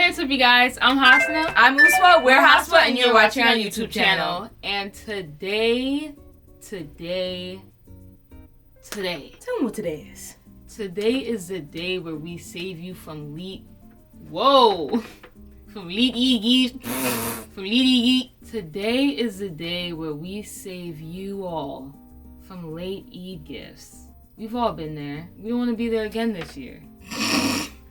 Hey, what's up, you guys? I'm Haswaa. I'm Haswaa. We're Haswaa, and you're watching our YouTube channel. And today. Tell them what today is. Today is the day where we save you from lead. Today is the day where we save you all from late Eid gifts. We've all been there. We don't want to be there again this year.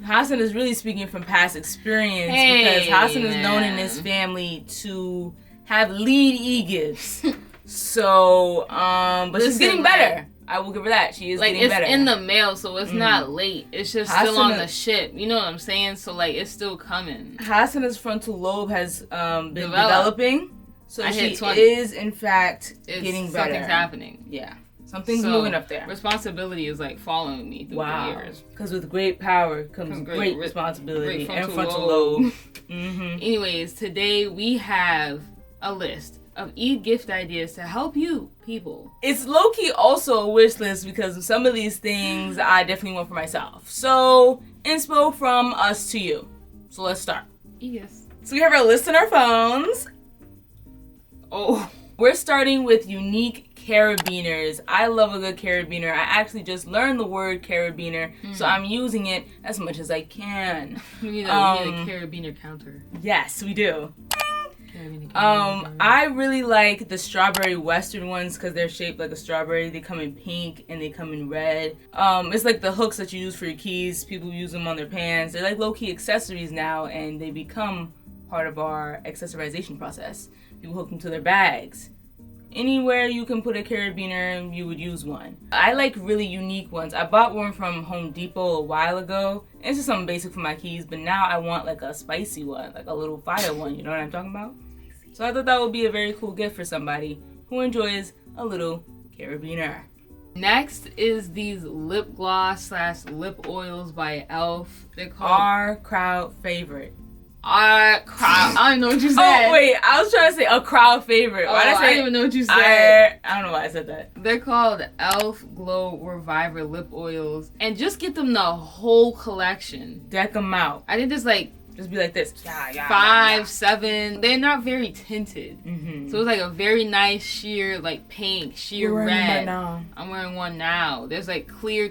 Hassan is really speaking from past experience because Hassan is known in his family to have lead e-gifts. So, but she's getting better. I will give her that. She is getting better. It's in the mail, so it's not late. It's just still on the ship. You know what I'm saying? So, it's still coming. Hassan's frontal lobe has been developing. So she is, in fact, getting better. Something's happening. Yeah. Something's moving up there. Responsibility is following me through the years. Because with great power comes great responsibility and frontal lobe. Anyways, today we have a list of gift ideas to help you people. It's low-key also a wish list because some of these things I definitely want for myself. So, inspo from us to you. So let's start. Yes. So we have our list on our phones. Oh. We're starting with unique carabiners. I love a good carabiner. I actually just learned the word carabiner, so I'm using it as much as I can. We need a carabiner counter. Yes, we do. I really like the strawberry western ones because they're shaped like a strawberry. They come in pink and they come in red. It's like the hooks that you use for your keys. People use them on their pants. They're like low-key accessories now, and they become part of our accessorization process. People hook them to their bags. Anywhere you can put a carabiner, you would use one. I like really unique ones. I bought one from Home Depot a while ago. It's just something basic for my keys, but now I want like a spicy one, like a little fire one, you know what I'm talking about? So I thought that would be a very cool gift for somebody who enjoys a little carabiner. Next is these lip gloss / lip oils by e.l.f. They're called our crowd favorite. I don't know what you said. Oh wait, I was trying to say a crowd favorite. Why did I say? I didn't even know what you said. I don't know why I said that. They're called e.l.f. Glow Reviver lip oils, and just get them the whole collection. Deck them out. I think there's just be like this. 5, 7. They're not very tinted, so it's a very nice sheer pink, sheer red. I'm wearing one now. There's clear,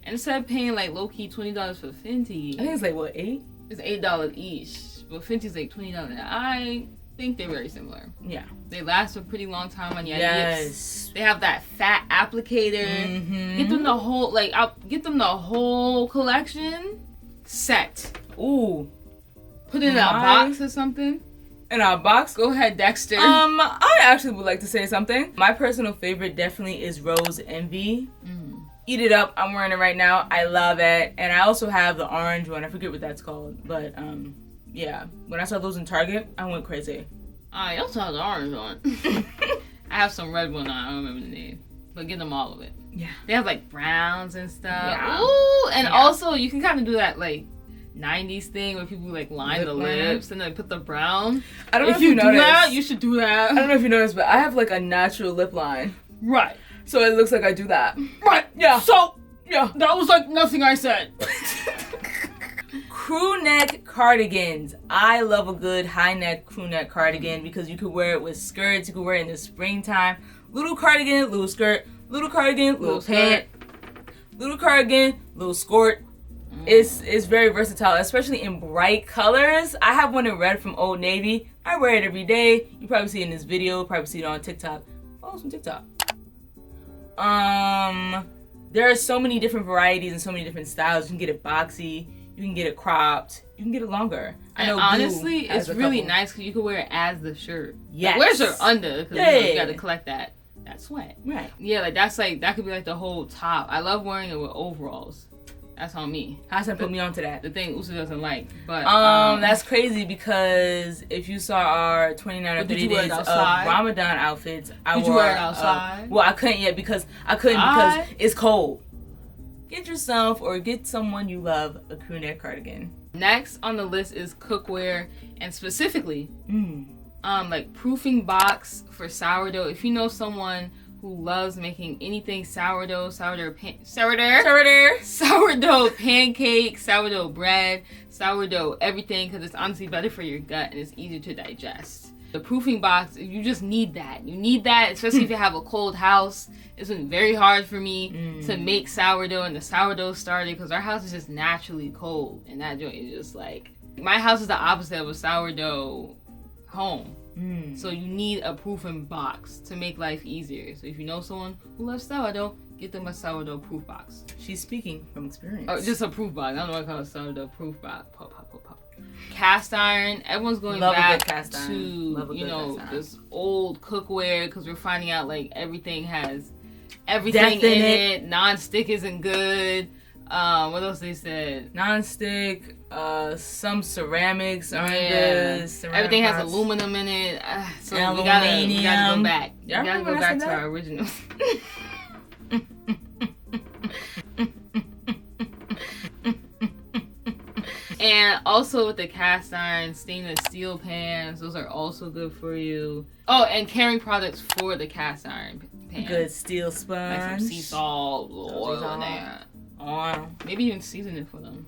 and instead of paying low key $20 for Fenty, I think it's what, 8? It's $8 each, but Fenty's $20. I think they're very similar. Yeah. They last a pretty long time on your lips. They have that fat applicator. Get them the whole, get them the whole collection set. Ooh. Put it in a box or something. In a box? Go ahead, Dexter. I actually would like to say something. My personal favorite definitely is Rose Envy. Eat it up. I'm wearing it right now. I love it. And I also have the orange one. I forget what that's called. But, yeah. When I saw those in Target, I went crazy. I also have the orange one. I have some red one. I don't remember the name. But get them all of it. Yeah. They have, browns and stuff. Yeah. Ooh! And also, you can kind of do that, 90s thing where people, line the lips and then put the brown. I don't know if you noticed. That, you should do that. I don't know if you noticed, but I have, a natural lip line. Right. So it looks like I do that. Right. Yeah. So, yeah. That was nothing I said. Crewneck Cardigans. I love a good high neck crewneck cardigan because you could wear it with skirts. You could wear it in the springtime. Little cardigan, little skirt. Little cardigan, little pant. Little cardigan, little skirt. It's very versatile, especially in bright colors. I have one in red from Old Navy. I wear it every day. You probably see it in this video. Probably see it on TikTok. Follow some TikTok. There are so many different varieties and so many different styles. You can get it boxy, you can get it cropped, you can get it longer. I know. Honestly, it's really nice because you can wear it as the shirt. Yes. Wear shirt under because you got to collect that sweat. Right. Yeah, that could be the whole top. I love wearing it with overalls. That's on me. Hassan put me onto that. The thing Usa doesn't like, but that's crazy because if you saw our 29 or 30 days of Ramadan outfits, Did you wear it outside? Well, I couldn't yet because it's cold. Get yourself or get someone you love a crewneck cardigan. Next on the list is cookware, and specifically, proofing box for sourdough. If you know someone who loves making anything sourdough pancakes, sourdough bread, sourdough everything, because it's honestly better for your gut and it's easier to digest. The proofing box, you just need that. You need that, especially if you have a cold house. It's been very hard for me to make sourdough and the sourdough starter because our house is just naturally cold. And that joint is just like, my house is the opposite of a sourdough home. So you need a proofing box to make life easier. So if you know someone who loves sourdough, get them a sourdough proof box. She's speaking from experience. Oh, just a proof box. I don't know what I call a sourdough proof box. Pop. Cast iron. Everyone's going back to, you know, this old cookware because we're finding out like everything has everything in it. Non-stick isn't good. What else they said? Non-stick, some ceramics aren't good. Everything has aluminum in it. So we gotta go back. We gotta go back to our original. And also with the cast iron, stainless steel pans, those are also good for you. Oh, and carrying products for the cast iron pan. Good steel sponge. Like some sea salt, oil in there. Maybe even season it for them.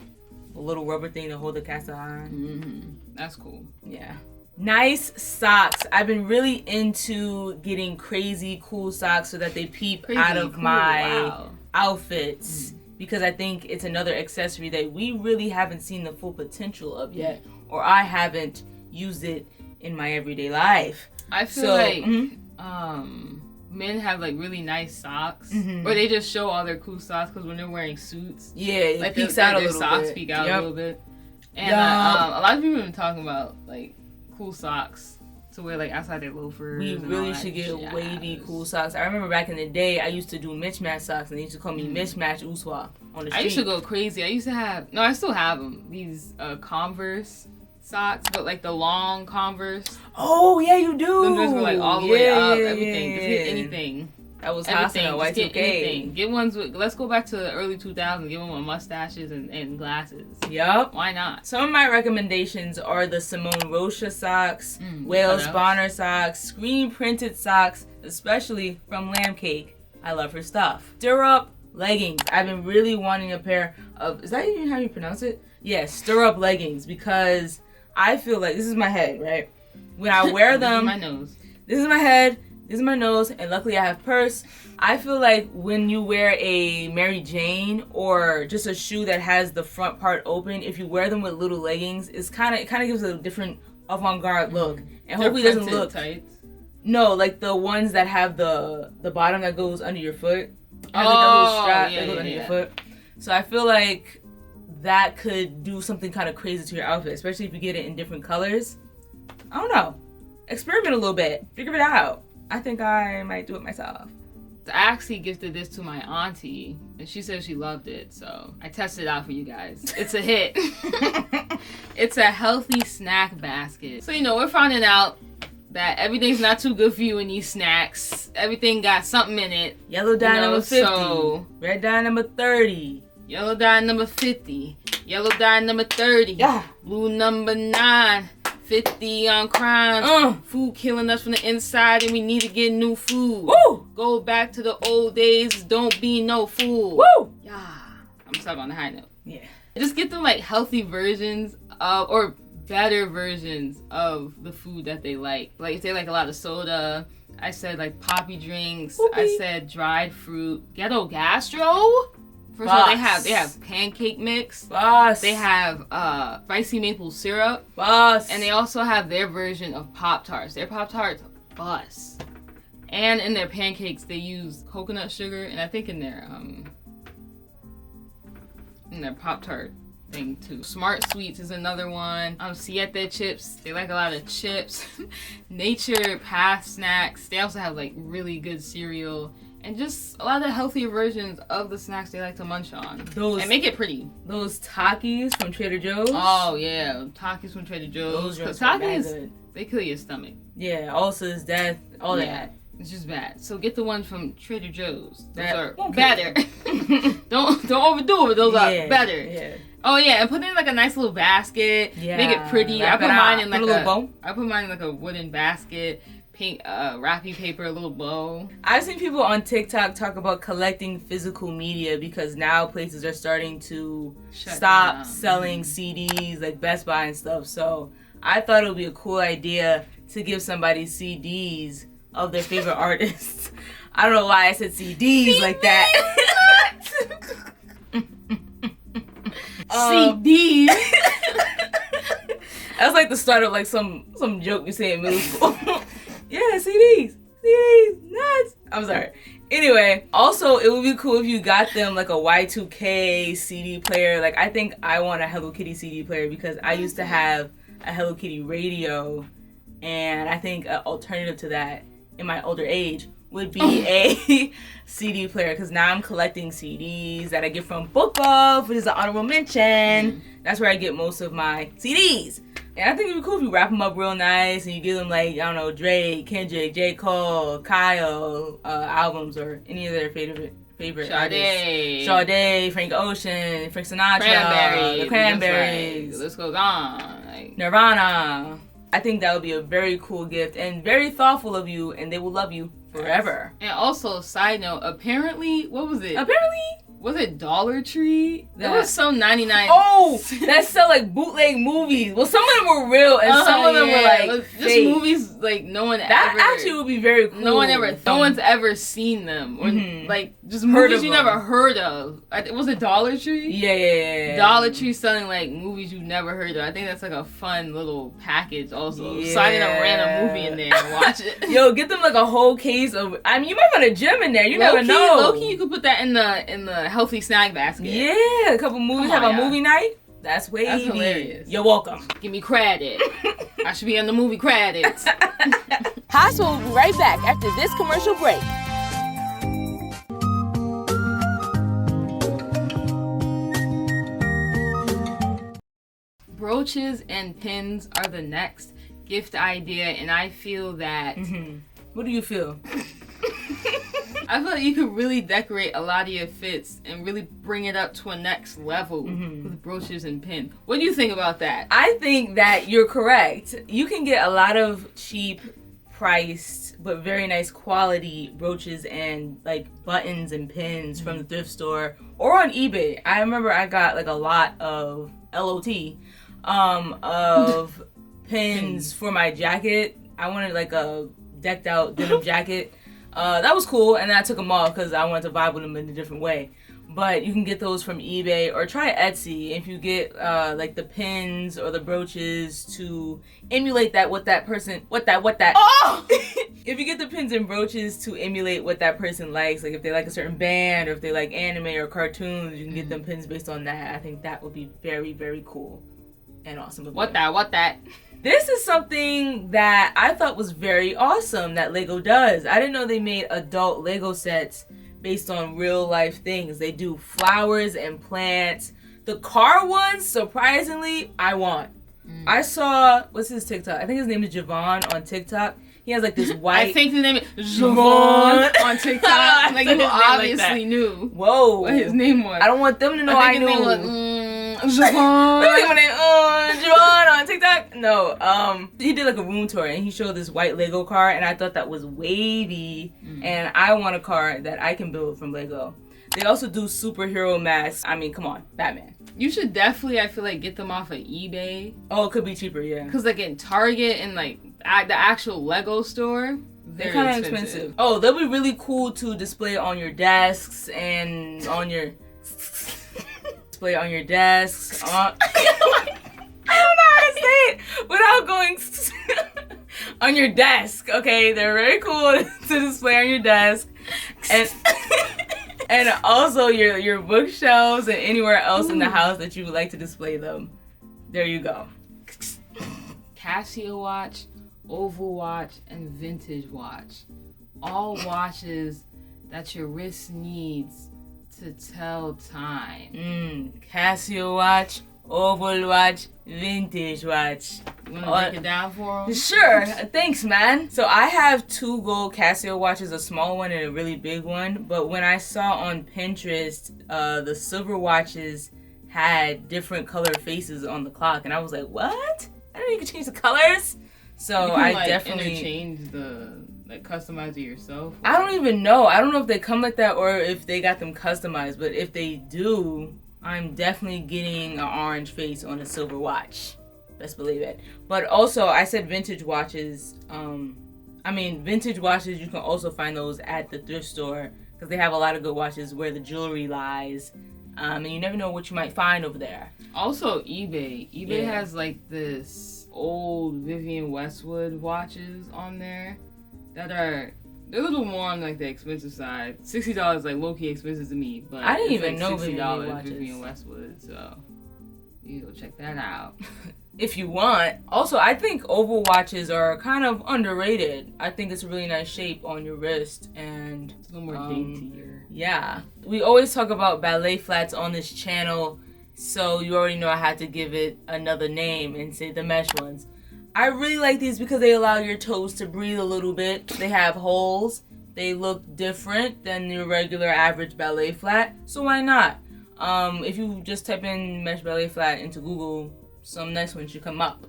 A little rubber thing to hold the cast iron. That's cool. Yeah. Nice socks. I've been really into getting crazy cool socks so that they peep out of my outfits. Because I think it's another accessory that we really haven't seen the full potential of yet, or I haven't used it in my everyday life. I feel like men have like really nice socks, or they just show all their cool socks because when they're wearing suits, it like peeks out a little socks bit. Peek out a little bit. And a lot of people have been talking about like cool socks to wear like outside their loafers. We really should get wavy cool socks. I remember back in the day, I used to do mismatch socks, and they used to call me mismatch Haswaa on the street. I used to go crazy. I still have them. These Converse socks, but like the long Converse. Oh yeah, you do. Them just were like all the way up. Everything. Just get anything. That was everything. Y2K. Get ones with. Let's go back to the early 2000s. Get one with mustaches and glasses. Yup. Why not? Some of my recommendations are the Simone Rocha socks, Wales Bonner socks, screen printed socks, especially from Lamb Cake. I love her stuff. Stirrup leggings. I've been really wanting a pair of. Is that even how you pronounce it? Yes, stirrup leggings, because I feel like this is my head, right? When I wear them, this is my nose. This is my head. This is my nose, and luckily I have purse. I feel like when you wear a Mary Jane or just a shoe that has the front part open, if you wear them with little leggings, it kind of gives a different avant-garde look, and hopefully it doesn't look tights. No, like the ones that have the bottom that goes under your foot. Has like a little strap that goes under your foot. So I feel like that could do something kind of crazy to your outfit, especially if you get it in different colors. I don't know. Experiment a little bit. Figure it out. I think I might do it myself. I actually gifted this to my auntie, and she said she loved it, so I tested it out for you guys. It's a hit. It's a healthy snack basket. So, you know, we're finding out that everything's not too good for you in these snacks. Everything got something in it. Yellow dye number 50. Red dye number 30. Yellow dye number 50. Yellow dye number 30. Yeah. Blue number 9. 50 on crime. Food killing us from the inside, and we need to get new food. Woo! Go back to the old days. Don't be no fool. Woo! Yeah. I'm sorry on the high note. Yeah. Just get them like healthy versions of, or better versions of the food that they like. Like if they like a lot of soda, I said like poppy drinks. Whoopee. I said dried fruit. Ghetto Gastro. First of all, they have pancake mix. Boss. They have spicy maple syrup. Boss. And they also have their version of Pop-Tarts. Their Pop-Tarts, boss. And in their pancakes, they use coconut sugar. And I think in their Pop-Tart thing too. Smart Sweets is another one. Siete chips. They like a lot of chips. Nature Path snacks. They also have like really good cereal. And just a lot of healthier versions of the snacks they like to munch on. And make it pretty. Those Takis from Trader Joe's. Oh, yeah. Takis from Trader Joe's. Those Takis, they kill your stomach. Yeah, ulcers, death, all that. It's just bad. So get the ones from Trader Joe's. Those are better. Don't overdo it. Those are better. Yeah. Oh, yeah. And put in like a nice little basket. Yeah. Make it pretty. I put mine in like a little bow. I put mine in like a wooden basket. pink wrapping paper, a little bow. I've seen people on TikTok talk about collecting physical media because now places are starting to stop selling CDs, like Best Buy and stuff. So I thought it would be a cool idea to give somebody CDs of their favorite artists. I don't know why I said CDs like that. CDs. That's like the start of like some joke you say in middle school. Yeah, CDs, nuts. I'm sorry. Anyway, also it would be cool if you got them like a Y2K CD player. Like I think I want a Hello Kitty CD player because I used to have a Hello Kitty radio, and I think an alternative to that in my older age would be a CD player, because now I'm collecting CDs that I get from Bookmarks, which is an honorable mention. That's where I get most of my CDs. And I think it'd be cool if you wrap them up real nice and you give them like, I don't know, Drake, Kendrick, J. Cole, Kyle albums, or any of their favorite artists. Sade, Frank Ocean, Frank Sinatra, the Cranberries. Right. The list goes on. Like, Nirvana. I think that would be a very cool gift and very thoughtful of you, and they will love you forever. And also, side note, apparently, what was it? Was it Dollar Tree? There was some 99. Oh, that sell like bootleg movies. Well, some of them were real, and some of them were like just fake. Movies like no one that actually would be very cool. No one's ever seen them, or like just movies you never heard of. Was it Dollar Tree? Yeah. Dollar Tree selling like movies you've never heard of. I think that's like a fun little package. Also, signing a random movie in there and watch it. Yo, get them like a whole case of. I mean, you might find a gem in there. You never know. Low-key, you could put that in the healthy snack basket. Yeah, a couple movies. Have a movie night. That's wavy. That's hilarious. You're welcome. Give me credit. I should be on the movie credits. Haswaa will be right back after this commercial break. Brooches and pins are the next gift idea, and I feel that... What do you feel? I feel like you could really decorate a lot of your fits and really bring it up to a next level with brooches and pins. What do you think about that? I think that you're correct. You can get a lot of cheap priced but very nice quality brooches and like buttons and pins from the thrift store or on eBay. I remember I got like a lot of LOT of pins for my jacket. I wanted like a decked out denim jacket. That was cool, and then I took them off because I wanted to vibe with them in a different way. But you can get those from eBay or try Etsy. If you get like the pins or the brooches to emulate that what that person oh! If you get the pins and brooches to emulate what that person likes, like if they like a certain band or if they like anime or cartoons, you can get them pins based on that. I think that would be very, very cool and awesome. What that? This is something that I thought was very awesome that Lego does. I didn't know they made adult Lego sets based on real life things. They do flowers and plants. The car ones, surprisingly, I want. I saw, what's his TikTok? I think his name is Javon on TikTok. He has like this white... I think his name is Javon on TikTok. Like you obviously knew what his name was. I don't want them to know I knew. His name was Javon on TikTok. No, he did like a room tour and he showed this white Lego car, and I thought that was wavy. And I want a car that I can build from Lego. They also do superhero masks. I mean, come on, Batman. You should definitely, I feel like, get them off of eBay. Oh, it could be cheaper, yeah. Because like in Target and like the actual Lego store, they're kind of expensive. Oh, they'll be really cool to display on your desks and on your display on your desks. I don't know how to say it without going on your desk. Okay, they're very cool to display on your desk, and also your bookshelves and anywhere else in the house that you would like to display them. There you go. Casio watch, oval watch, and vintage watch. All watches that your wrist needs to tell time. Casio watch, oval watch, vintage watch. You want to break it down for them? Sure. Thanks, man. So I have 2 gold Casio watches, a small one and a really big one. But when I saw on Pinterest, the silver watches had different color faces on the clock. And I was like, what? I didn't know you could change the colors. So you can, I like, definitely interchange customize it yourself. I don't even know. I don't know if they come like that or if they got them customized. But if they do, I'm definitely getting an orange face on a silver watch. Best believe it. But also, I said vintage watches. Vintage watches, you can also find those at the thrift store because they have a lot of good watches where the jewelry lies. And you never know what you might find over there. Also, eBay. eBay has like this old Vivienne Westwood watches on there that they're a little more on like the expensive side. $60 like low key expensive to me, but I didn't even like know $60 Vivienne Westwood, so you go check that out. If you want. Also, I think oval watches are kind of underrated. I think it's a really nice shape on your wrist and it's a little more daintier. Yeah. We always talk about ballet flats on this channel, so you already know I had to give it another name and say the mesh ones. I really like these because they allow your toes to breathe a little bit. They have holes. They look different than your regular average ballet flat, so why not? If you just type in mesh ballet flat into Google, some nice ones should come up.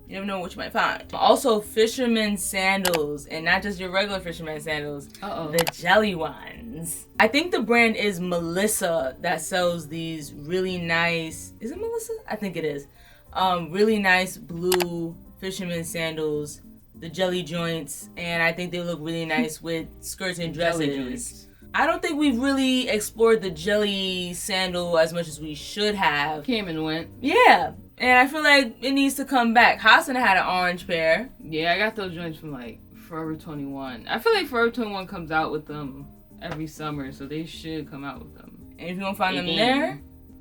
You never know what you might find. Also, Fisherman Sandals, and not just your regular Fisherman Sandals, the jelly ones. I think the brand is Melissa that sells these really nice, is it Melissa? I think it is. Really nice blue Fisherman Sandals, the jelly joints, and I think they look really nice with skirts and dresses. I don't think we've really explored the jelly sandal as much as we should have. Came and went. Yeah. And I feel like it needs to come back. Hassan had an orange pair. Yeah, I got those joints from like Forever 21. I feel like Forever 21 comes out with them every summer, so they should come out with them. And if you don't find them there,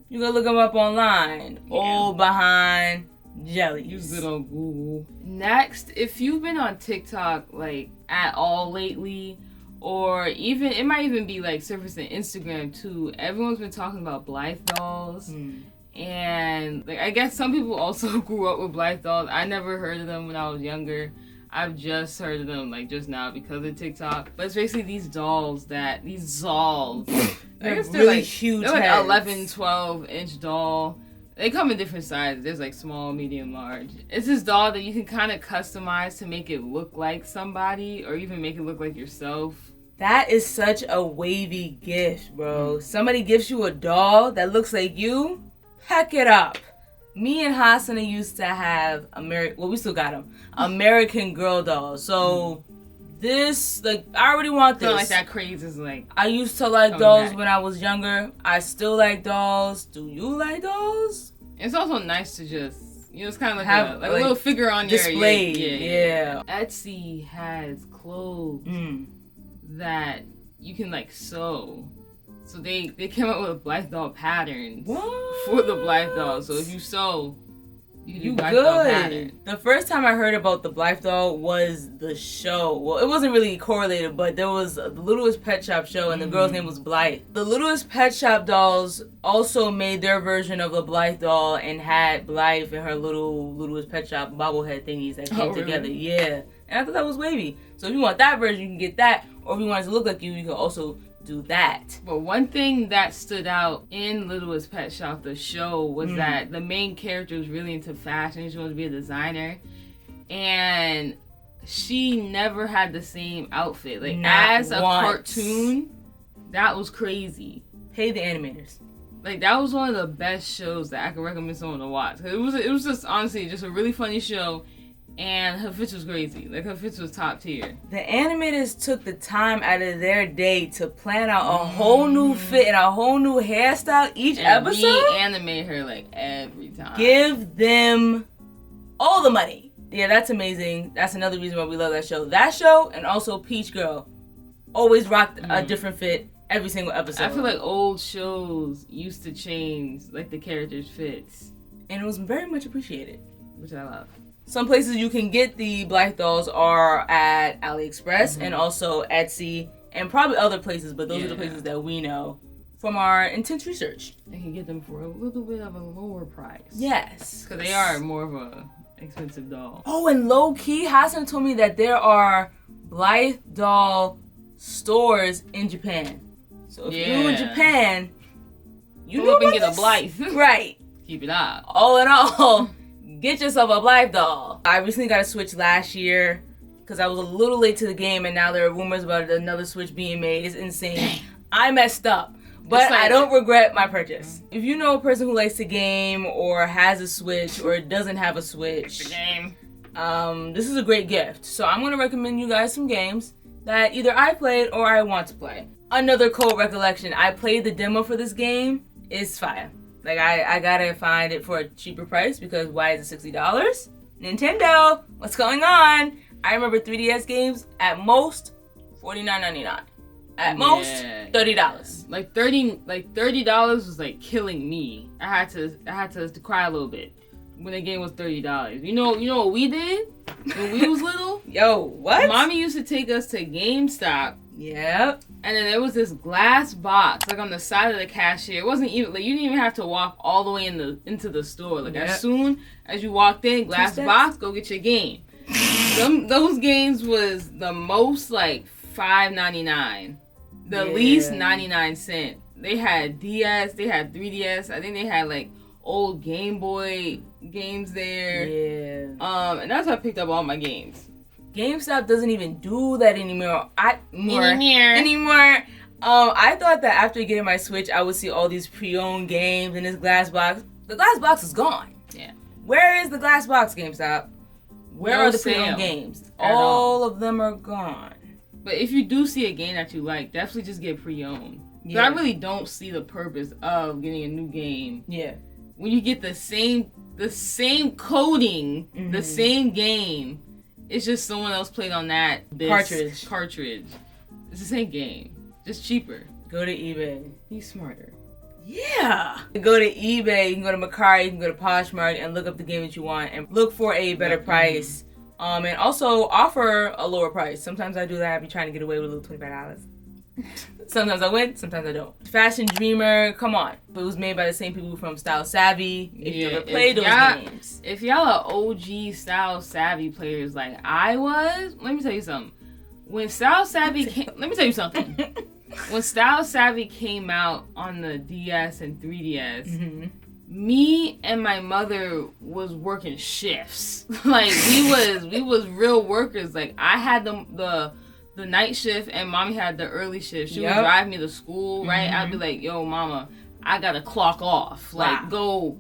you go look them up online. Yeah. Old behind jellies. Use it on Google. Next, if you've been on TikTok like at all lately, or even it might even be like surfacing Instagram too, everyone's been talking about Blythe Dolls. And like I guess some people also grew up with Blythe Dolls. I never heard of them when I was younger. I've just heard of them like just now because of TikTok. But it's basically these dolls. I guess they're really like huge. They're like 11, 12-inch doll. They come in different sizes. There's like small, medium, large. It's this doll that you can kind of customize to make it look like somebody or even make it look like yourself. That is such a wavy gift, bro. Somebody gives you a doll that looks like you. Pack it up. Me and Hassan used to have we still got them. American Girl dolls. So this, like, I already want this. Feel like that craze is like. I used to like dolls when I was younger. I still like dolls. Do you like dolls? It's also nice to just, it's kind of like have a little figure on display. Your Yeah. Etsy has clothes that you can like sew. So they came up with Blythe doll patterns for the Blythe doll. So if you sew, you can do Blythe doll pattern. The first time I heard about the Blythe doll was the show. Well, it wasn't really correlated, but there was the Littlest Pet Shop show, and the girl's name was Blythe. The Littlest Pet Shop dolls also made their version of a Blythe doll and had Blythe and her Littlest Pet Shop bobblehead thingies that came together. Yeah, and I thought that was wavy. So if you want that version, you can get that. Or if you want it to look like you can also do that. But one thing that stood out in Littlest Pet Shop, the show, was that the main character was really into fashion. She wanted to be a designer. And she never had the same outfit. Like, as a cartoon, that was crazy. Pay the animators. Like, that was one of the best shows that I could recommend someone to watch. It was just, honestly, just a really funny show. And her fits was crazy. Like, her fits was top tier. The animators took the time out of their day to plan out a whole new fit and a whole new hairstyle each episode. Reanimate her, like, every time. Give them all the money. Yeah, that's amazing. That's another reason why we love that show. That show and also Peach Girl always rocked a different fit every single episode. I feel like old shows used to change, like, the characters' fits. And it was very much appreciated. Which I love. Some places you can get the Blythe dolls are at AliExpress and also Etsy and probably other places, but those are the places that we know from our intense research. You can get them for a little bit of a lower price. Yes. Because they are more of a expensive doll. Oh, and low-key, Hassan told me that there are Blythe doll stores in Japan. So if you're in Japan, you know can get a Blythe. Right. Keep it up. All in all, get yourself a Blythe doll. I recently got a Switch last year because I was a little late to the game, and now there are rumors about another Switch being made. It's insane. I messed up, but I don't regret my purchase. If you know a person who likes to game or has a Switch or doesn't have a Switch, this is a great gift. So I'm going to recommend you guys some games that either I played or I want to play. Another cold recollection, I played the demo for this game. It's fire. Like, I gotta find it for a cheaper price because why is it $60? Nintendo, what's going on? I remember 3DS games at most $49.99. At most $30. Like $30 was like killing me. I had to cry a little bit when the game was $30. You know what we did when we was little? Yo, what? Mommy used to take us to GameStop. Yep. And then there was this glass box, like on the side of the cashier. It wasn't even like you didn't even have to walk all the way into the store. Like as soon as you walked in, glass box, go get your game. Those games was the most like $5.99, the least 99¢. They had DS, they had 3DS. I think they had like old Game Boy games there. Yeah. And that's how I picked up all my games. GameStop doesn't even do that anymore. Anymore. I thought that after getting my Switch, I would see all these pre-owned games in this glass box. The glass box is gone. Yeah. Where is the glass box, GameStop? Where are the pre-owned games? All of them are gone. But if you do see a game that you like, definitely just get pre-owned. Yeah. I really don't see the purpose of getting a new game. Yeah. When you get the same coding, the same game. It's just someone else played on that cartridge. It's the same game, just cheaper. Go to eBay. Be smarter. Yeah. Go to eBay. You can go to Mercari. You can go to Poshmark and look up the game that you want and look for a better price. And also offer a lower price. Sometimes I do that. I be trying to get away with a little $25. Sometimes I win, sometimes I don't. Fashion Dreamer, come on. It was made by the same people from Style Savvy. If you ever played those games. If y'all are OG Style Savvy players like I was, let me tell you something. When Style Savvy came, let me tell you something. When Style Savvy came out on the DS and 3DS, me and my mother was working shifts. Like we was real workers. Like I had the night shift and mommy had the early shift. She would drive me to school, right? I'd be like, yo, mama, I gotta clock off. Like, go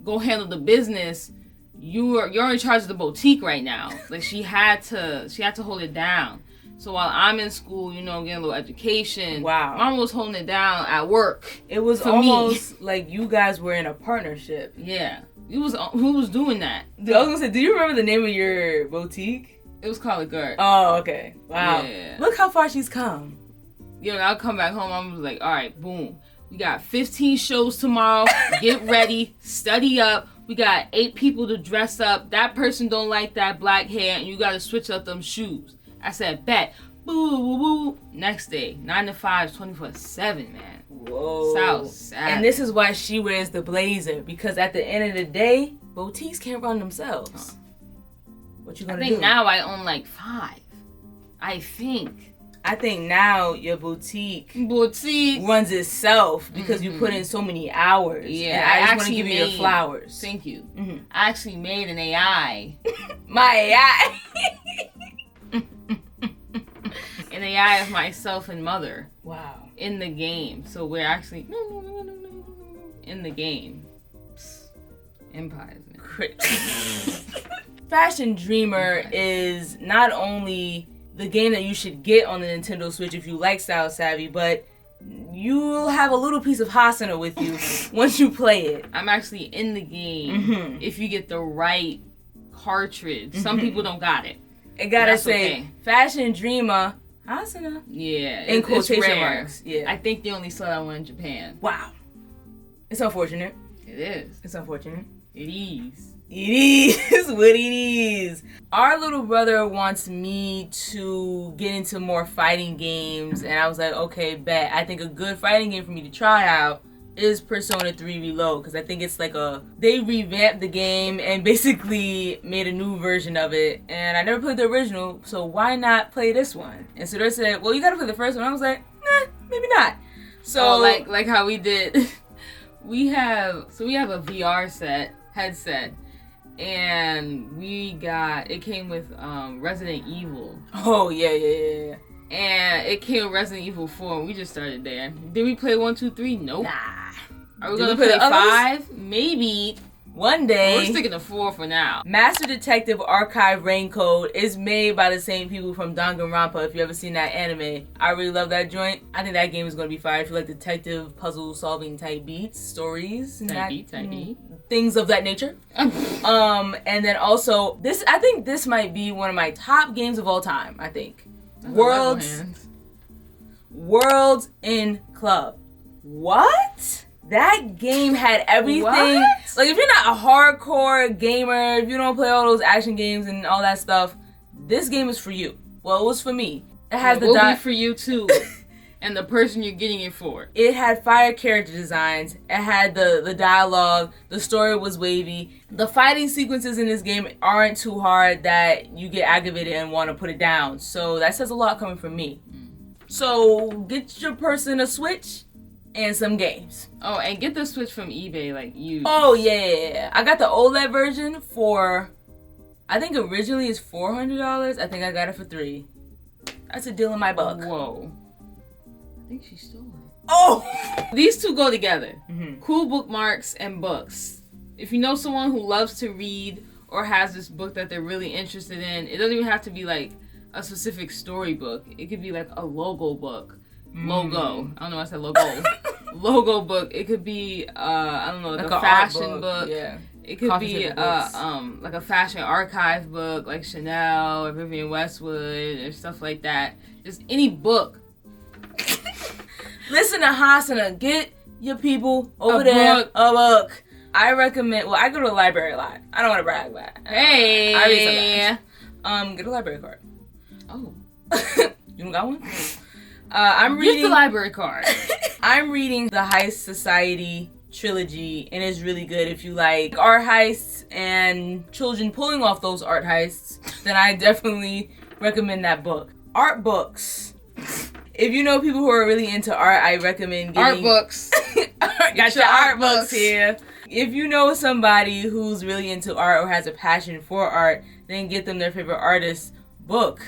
handle the business. You're in charge of the boutique right now. Like she had to hold it down. So while I'm in school, getting a little education. Wow. Mama was holding it down at work. It was almost like you guys were in a partnership. Yeah. Who was doing that? I was gonna say, do you remember the name of your boutique? It was called a Gert. Oh, okay. Wow. Yeah. Look how far she's come. I'll come back home. I was like, all right, boom. We got 15 shows tomorrow. Get ready. Study up. We got 8 people to dress up. That person don't like that black hair, and you got to switch up them shoes. I said, bet. Boo, boo, boo. Next day, 9 to 5, 24/7, man. Whoa. South Savage. And this is why she wears the blazer, because at the end of the day, boutiques can't run themselves. What you gonna do? I think now I own like 5. I think now your boutique runs itself because you put in so many hours. Yeah, I just want to give you your flowers. Thank you. I actually made an AI. My AI. An AI of myself and mother. Wow. In the game. So we're actually in the game. Empires, man. Fashion Dreamer is not only the game that you should get on the Nintendo Switch if you like Style Savvy, but you'll have a little piece of Haswaa with you once you play it. I'm actually in the game if you get the right cartridge. Some people don't got it. I gotta say, Fashion Dreamer, Haswaa. Yeah. In quotation marks. Yeah. I think they only sell that one in Japan. Wow. It's unfortunate. It is. It's unfortunate. It is. It is what it is. Our little brother wants me to get into more fighting games, and I was like, okay, bet. I think a good fighting game for me to try out is Persona 3 Reload, because I think it's like they revamped the game and basically made a new version of it, and I never played the original, so why not play this one? And so they said, well, you gotta play the first one. I was like, maybe not. So like how we did. we have a VR headset. and it came with Resident Evil. Oh, yeah. And it came with Resident Evil 4, and we just started there. Did we play 1, 2, 3? Nope. Nah. Are we going to play 5? Maybe. One day. We're sticking to 4 for now. Master Detective Archive Raincoat is made by the same people from Danganronpa, if you ever seen that anime. I really love that joint. I think that game is going to be fire if you like detective puzzle solving type beats, stories, things of that nature. And then also, I think this might be one of my top games of all time, I think. Worlds in Club. What? That game had everything. What? Like, if you're not a hardcore gamer, if you don't play all those action games and all that stuff, this game is for you. Well, it was for me. It has it will be for you too, and the person you're getting it for. It had fire character designs. It had the dialogue. The story was wavy. The fighting sequences in this game aren't too hard that you get aggravated and want to put it down. So that says a lot coming from me. So get your person a Switch and some games. Oh, and get the Switch from eBay, like used. Oh, yeah. I got the OLED version for, I think originally it's $400. I think I got it for $300. That's a deal in my book. Whoa. I think she stole it. Oh! These two go together. Mm-hmm. Cool bookmarks and books. If you know someone who loves to read or has this book that they're really interested in, it doesn't even have to be like a specific storybook. It could be like a logo book. Logo. I don't know why I said logo. Logo book. It could be I don't know, like a fashion book. Yeah. It could be like a fashion archive book, like Chanel or Vivienne Westwood or stuff like that. Just any book. Listen to Hasana. Get your people over there a book. I recommend. Well, I go to the library a lot. I don't want to brag, but hey, I read sometimes. Get a library card. Oh, you don't got one? I'm reading the library card. I'm reading the Heist Society trilogy, and it's really good. If you like art heists and children pulling off those art heists, then I definitely recommend that book. Art books. If you know people who are really into art, I recommend getting art books. Got your art books here. If you know somebody who's really into art or has a passion for art, then get them their favorite artist's book.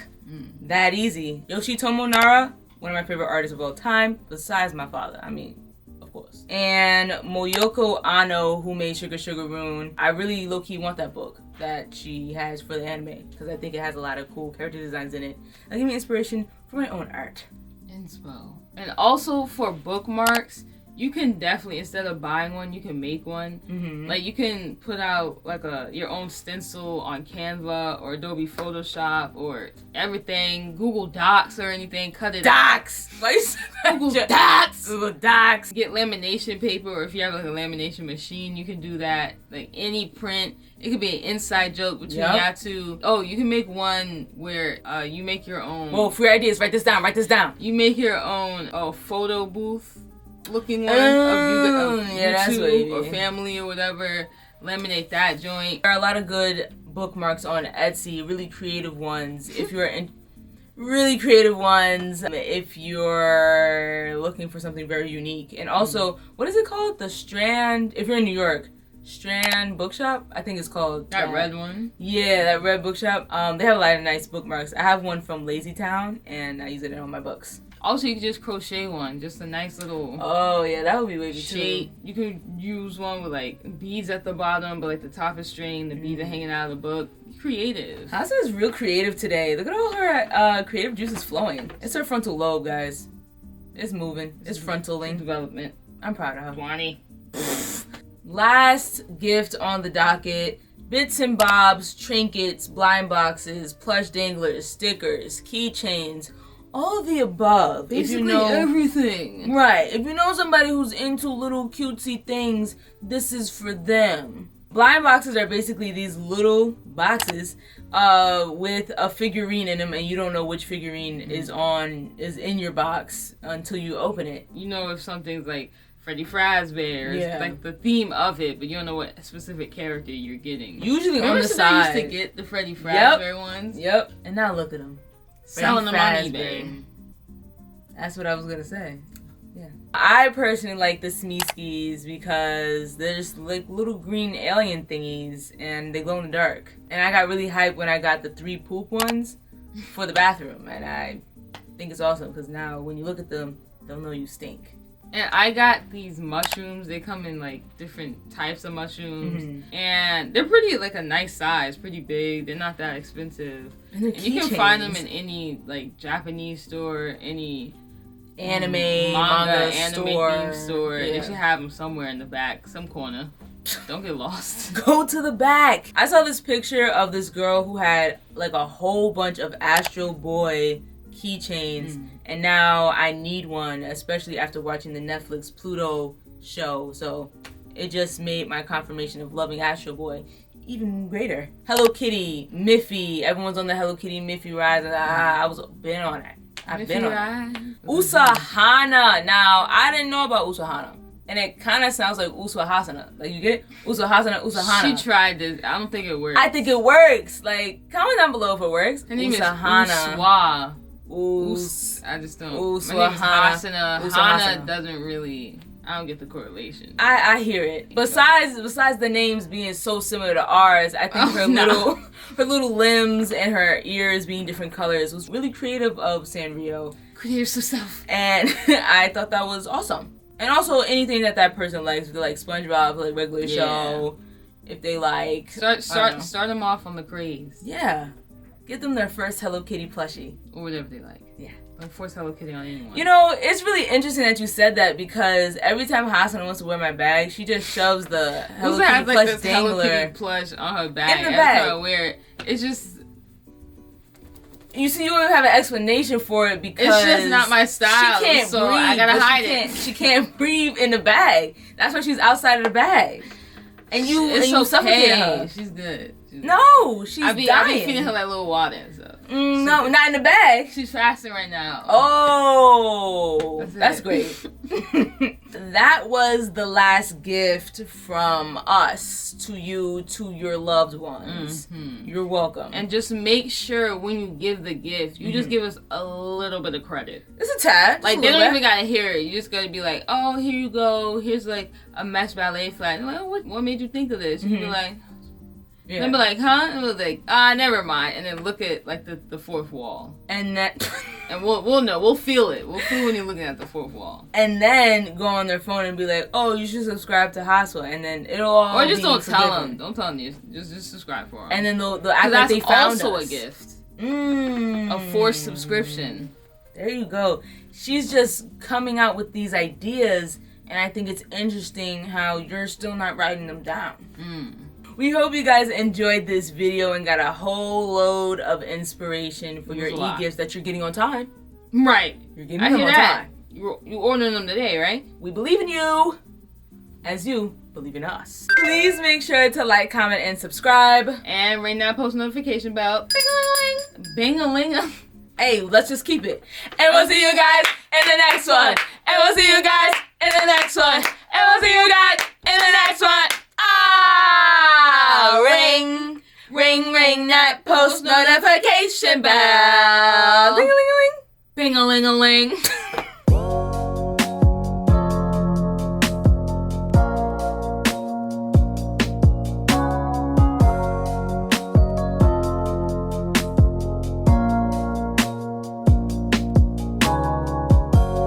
That easy. Yoshitomo Nara, one of my favorite artists of all time, besides my father. I mean, of course. And Moyoko Ano, who made Sugar Sugar Rune. I really low-key want that book that she has for the anime, because I think it has a lot of cool character designs in it. That'll give me inspiration for my own art. Inspo. And also for bookmarks, you can definitely, instead of buying one, you can make one. Mm-hmm. Like, you can put out like your own stencil on Canva or Adobe Photoshop or everything, Google Docs or anything, cut it Docs! Google Docs! Google Docs! Get lamination paper, or if you have like a lamination machine, you can do that. Like any print. It could be an inside joke between y'all two. Oh, you can make one where you make your own. Whoa, free ideas. Write this down. You make your own photo booth looking one of YouTube or family or whatever. Laminate that joint. There are a lot of good bookmarks on Etsy, really creative ones. If you're if you're looking for something very unique. And also, what is it called? The Strand, if you're in New York, Strand Bookshop, I think it's called. That red one? Yeah, that red bookshop. They have a lot of nice bookmarks. I have one from Lazy Town, and I use it in all my books. Also, you can just crochet one, just a nice little. Oh yeah, that would be wavy too. You can use one with like beads at the bottom, but like the top is string, the beads are hanging out of the book. Creative. Hasa's real creative today. Look at all her creative juices flowing. It's her frontal lobe, guys. It's moving. It's frontaling. Development. I'm proud of her. 20. Last gift on the docket. Bits and bobs, trinkets, blind boxes, plush danglers, stickers, keychains. All of the above. Basically, if you know everything. Right. If you know somebody who's into little cutesy things, this is for them. Blind boxes are basically these little boxes with a figurine in them, and you don't know which figurine is in your box until you open it. You know if something's like Freddy Fazbear, like the theme of it, but you don't know what specific character you're getting. Usually on the side. I used to get the Freddy Fazbear ones. Yep. And now look at them. Selling them on eBay. That's what I was gonna say. Yeah. I personally like the Smeeskis because they're just like little green alien thingies and they glow in the dark. And I got really hyped when I got the 3 poop ones for the bathroom. And I think it's awesome because now when you look at them, they'll know you stink. And I got these mushrooms. They come in like different types of mushrooms. And they're pretty, like a nice size, pretty big. They're not that expensive. And you can find them in any like Japanese store, any anime, manga anime store. Store. Yeah. They should have them somewhere in the back, some corner. Don't get lost. Go to the back. I saw this picture of this girl who had like a whole bunch of Astro Boy keychains, and now I need one, especially after watching the Netflix Pluto show. So it just made my confirmation of loving Astro Boy even greater. Hello Kitty, Miffy. Everyone's on the Hello Kitty Miffy ride. I was been on it. I've been on it. Usahana. Now, I didn't know about Usahana. And it kind of sounds like Usahasana. Like, you get it? Usahasana, Usahana. She tried this. I don't think it works. I think it works. Like, comment down below if it works. Her name Usahana. is Haswaa. I just don't. Usahana. My name is Hasana. Hana doesn't really... I don't get the correlation. I hear it. Besides the names being so similar to ours, I think her little limbs and her ears being different colors was really creative of Sanrio. Creative stuff. And I thought that was awesome. And also anything that person likes, if they like SpongeBob, like regular show, if they like start them off on the craze. Yeah. Get them their first Hello Kitty plushie. Or whatever they like. Yeah. Don't force Hello Kitty on anyone. You know, it's really interesting that you said that because every time Hassan wants to wear my bag, she just shoves the Hello Kitty plush this dangler Hello Kitty plush on her bag. in the bag. Every time I wear it, it's just... You see, you don't even have an explanation for it because... It's just not my style, she can't so breathe, I gotta hide it. She can't breathe in the bag. That's why she's outside of the bag. And you suffocate her. She's good. No, she's dying. I be feeding her like little water and stuff. No, not in the bag. She's fasting right now. Oh, that's great. That was the last gift from us to you, to your loved ones. You're welcome. And just make sure when you give the gift, you just give us a little bit of credit. It's a tad. Like, they don't even gotta hear it. You just gotta be like, oh, here you go. Here's like a mesh ballet flag. And like, oh, what made you think of this? You be like... Yeah. And be like, huh? And it was like, never mind. And then look at like the fourth wall. And that and we'll know. We'll feel it. We'll feel when you're looking at the fourth wall. And then go on their phone and be like, oh, you should subscribe to Haswaa. And then it'll all or just don't forgiven. tell them. Don't tell them. Just subscribe for them. And then they'll act like they found us. That's also a gift. A forced subscription. There you go. She's just coming out with these ideas, and I think it's interesting how you're still not writing them down. We hope you guys enjoyed this video and got a whole load of inspiration for your e-gifts that you're getting on time. Right. You're getting them on time. You ordering them today, right? We believe in you, as you believe in us. Please make sure to like, comment, and subscribe. And ring that post notification bell. Bing-a-ling. Bing-a-ling. Hey, let's just keep it. And we'll see you guys in the next one. And we'll see you guys in the next one. And we'll see you guys in the next one. Ring, ring, ring that post notification bell. Ding-a-ling-a-ling. Bing-a-ling-a-ling.